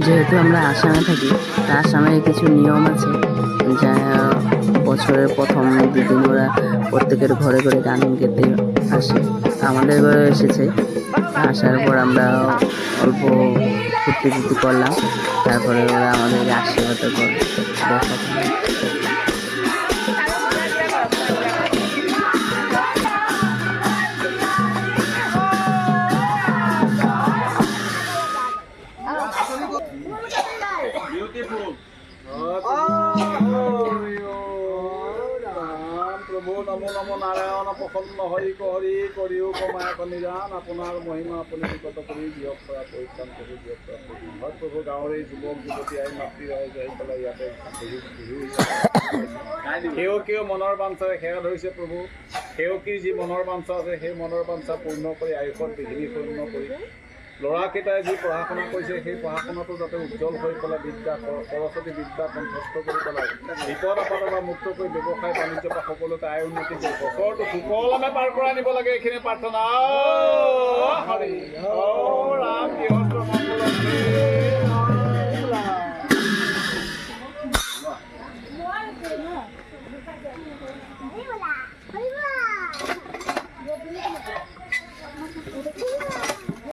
যেহেতু আমরা আসামে থাকি, তা আসামে কিছু নিয়ম আছে যা বছরের প্রথম দুদিন ওরা প্রত্যেকের ঘরে ঘরে গান গেতে আসে। আমাদের ঘরে এসেছে, আসার পর আমরা অল্প ফুর্তি করলাম, তারপরে ওরা আমাদেরকে আশীর্বাদ করে দেখা। প্রভু নমো নমো নারায়ণ প্রসন্ন হরি হরি কৰিও কমায় নিদান আপোনাৰ মহিমা আপুনি বিকত কৰি দিয়ক পৰা পৰিত্ৰাণ কৰি দিয়ক পৰা হয় প্ৰভু। গাঁৱৰে যুৱক যুৱতী আহি মাতৃ ৰাইজ আহি পেলাই ইয়াতে সেৱকীয় মনৰ বাঞ্ছাৰে সেৱা ধৰিছে প্ৰভু। সেৱকীৰ যি মনৰ বাঞ্ছা আছে সেই মনৰ বাঞ্ছা পূৰ্ণ কৰি আয়ুষত বিঘিনি পূৰ্ণ কৰি ল'ৰাকেইটাই যি পঢ়া শুনা কৰিছে সেই পঢ়া শুনাটো যাতে উজ্জ্বল হৈ পেলাই বিদ্যা সৰস্বতী বিদ্যা কণ্ঠস্থ কৰি পেলাই বিপদ আপদৰ পৰা মুক্ত কৰি ব্যৱসায় বাণিজ্যৰ পৰা সকলোতে আয় উন্নতি কৰি বছৰটো সুকলমে পাৰ কৰাই নিব লাগে, এইখিনি প্ৰাৰ্থনা। ৰাম